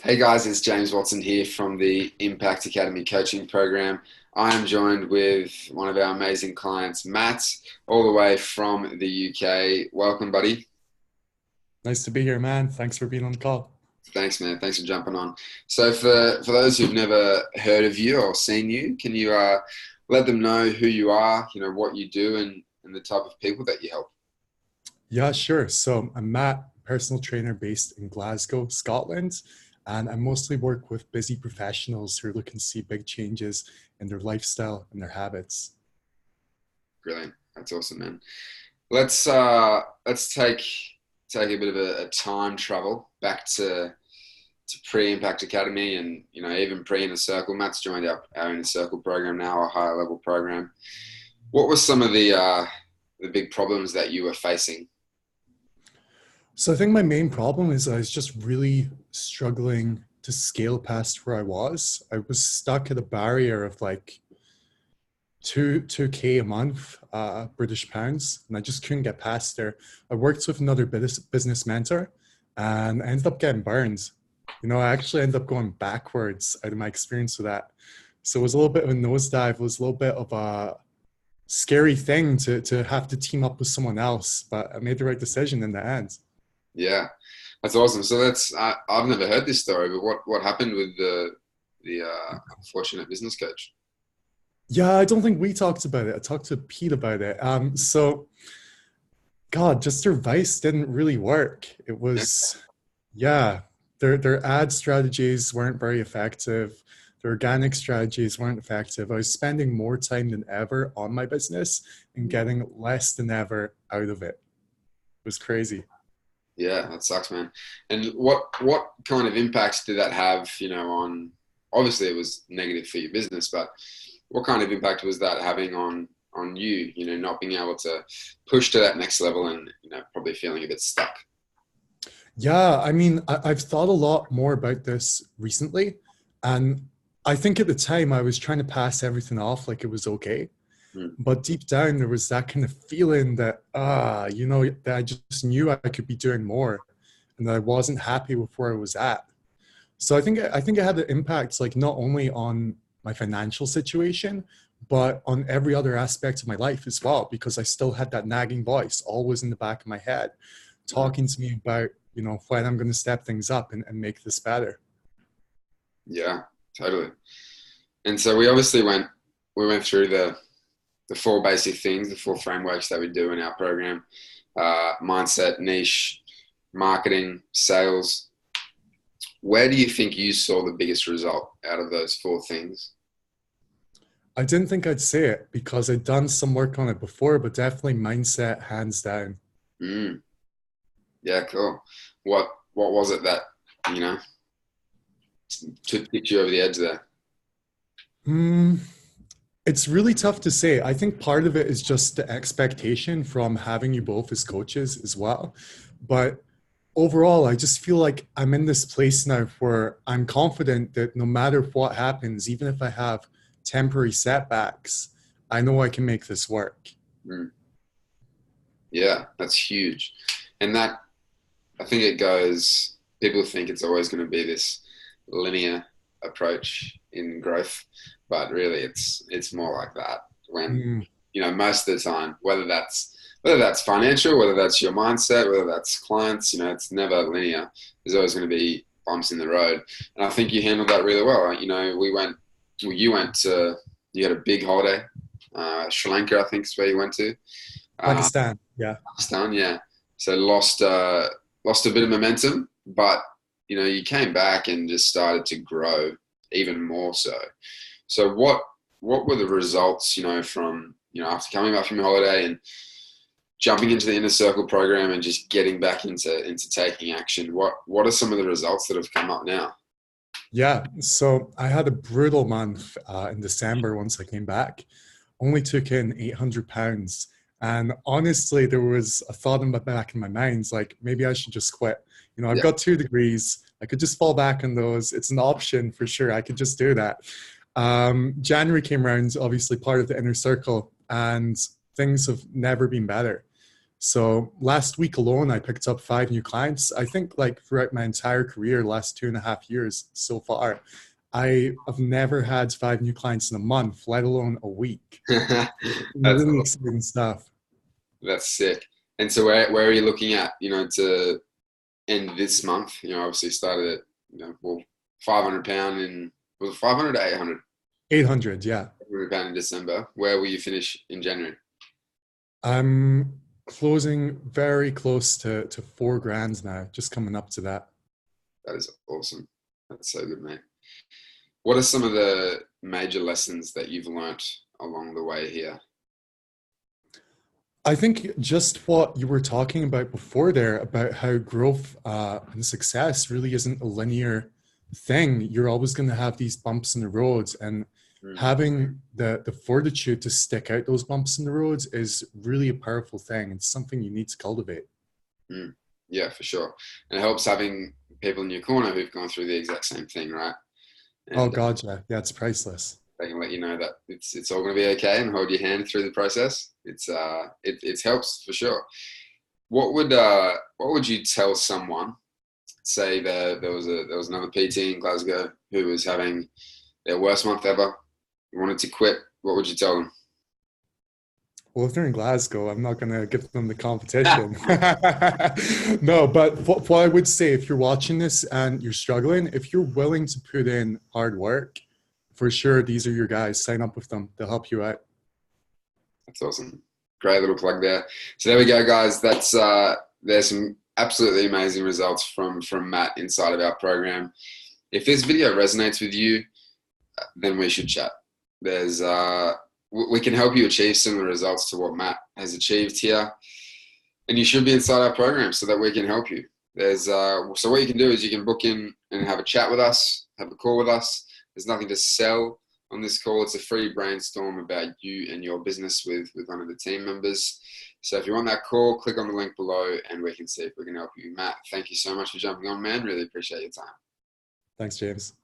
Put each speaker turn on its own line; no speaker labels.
Hey guys, it's James Watson here from the Impact Academy coaching program. I am joined with one of our amazing clients, Matt, all the way from the UK. Welcome, buddy.
Nice to be here, man. Thanks for being on the call.
Thanks, man. Thanks for jumping on. So, for those who've never heard of you or seen you, can you let them know who you are, what you do, and the type of people that you help?
Yeah, sure. So I'm Matt, personal trainer based in Glasgow, Scotland, and I mostly work with busy professionals who are looking to see big changes in their lifestyle and their habits.
Brilliant. That's awesome, man. Let's take a bit of a time travel back to pre-Impact Academy and even pre-Inner Circle. Matt's joined our Inner Circle program now, a higher level program. What were some of the big problems that you were facing?
So I think my main problem is I was just really struggling to scale past where I was. I was stuck at a barrier of like two K a month, British pounds, and I just couldn't get past there. I worked with another business mentor, and I ended up getting burned. I actually ended up going backwards out of my experience with that. So it was a little bit of a nosedive. It was a little bit of a scary thing to have to team up with someone else, but I made the right decision in the end.
Yeah, that's awesome. So I've never heard this story, but what happened with the unfortunate business coach?
Yeah, I don't think we talked about it. I talked to Pete about it. God, just their advice didn't really work. It
Yeah.
was, yeah, their ad strategies weren't very effective. Their organic strategies weren't effective. I was spending more time than ever on my business and getting less than ever out of it. It was crazy.
Yeah, that sucks, man. And what kind of impacts did that have, on obviously it was negative for your business, but what kind of impact was that having on you, not being able to push to that next level and, probably feeling a bit stuck?
Yeah, I mean, I've thought a lot more about this recently. And I think at the time I was trying to pass everything off like it was okay.
Mm.
But deep down, there was that kind of feeling that, that I just knew I could be doing more and that I wasn't happy with where I was at. So I think it had an impact, like not only on my financial situation, but on every other aspect of my life as well, because I still had that nagging voice always in the back of my head,
Mm.
talking to me about, when I'm going to step things up and make this better.
Yeah, totally. And so we went through the four basic things, the four frameworks that we do in our program: mindset, niche, marketing, sales. Where do you think you saw the biggest result out of those four things?
I didn't think I'd say it because I'd done some work on it before, but definitely mindset, hands down.
Mm, yeah, cool. What was it that you know tipped you over the edge there?
Hmm. It's really tough to say. I think part of it is just the expectation from having you both as coaches as well. But overall, I just feel like I'm in this place now where I'm confident that no matter what happens, even if I have temporary setbacks, I know I can make this work.
Mm, yeah, that's huge, and that I think it goes. People think it's always going to be this linear approach in growth, but really it's more like that. When
Mm,
most of the time, whether that's financial, whether that's your mindset, whether that's clients, it's never linear. There's always going to be bumps in the road, and I think you handled that really well. You went to you had a big holiday, Sri Lanka, I think is where you went to. Uh,
Pakistan, yeah.
Pakistan, yeah. So lost a bit of momentum, but you came back and just started to grow even more so. So what were the results, from after coming back from your holiday and jumping into the Inner Circle program and just getting back into taking action? What are some of the results that have come up now?
Yeah, so I had a brutal month in December once I came back. Only took in 800 pounds. And honestly, there was a thought in the back of my mind, like maybe I should just quit. I've
Yeah,
got 2 degrees. I could just fall back on those. It's an option for sure. I could just do that. January came around, obviously part of the Inner Circle, and things have never been better. So last week alone, I picked up 5 new clients. I think like throughout my entire career, last 2.5 years so far, I have never had 5 new clients in a month, let alone a week.
That's
Really exciting stuff.
that's sick. And so where are you looking at, to end this month? Obviously started at, well, £500 in, was it 500 to 800?
800, yeah.
£800 in December. Where will you finish in January?
I'm closing very close to 4 grand now, just coming up to that.
That is awesome. That's so good, mate. What are some of the major lessons that you've learnt along the way here?
I think just what you were talking about before there, about how growth and success really isn't a linear thing. You're always going to have these bumps in the roads, and
Mm,
having the fortitude to stick out those bumps in the roads is really a powerful thing. It's something you need to cultivate.
mm. Yeah, for sure. And it helps having people in your corner who've gone through the exact same thing, right?
Oh
And
God, yeah, yeah, it's priceless.
they can let you know that it's all going to be okay and hold your hand through the process. It helps for sure. What would you tell someone? Say there was another PT in Glasgow who was having their worst month ever, wanted to quit. What would you tell them?
Well, if they're in Glasgow, I'm not going to give them the competition. No, but what I would say, if you're watching this and you're struggling, if you're willing to put in hard work, for sure, these are your guys. Sign up with them. They'll help you out.
That's awesome. Great little plug there. So there we go, guys. There's some absolutely amazing results from Matt inside of our program. If this video resonates with you, then we should chat. We can help you achieve similar results to what Matt has achieved here, and you should be inside our program so that we can help you. So what you can do is you can book in and have a chat with us, have a call with us. There's nothing to sell on this call. It's a free brainstorm about you and your business with one of the team members. So if you want that call, click on the link below and we can see if we can help you. Matt, thank you so much for jumping on, man. Really appreciate your time.
Thanks, James.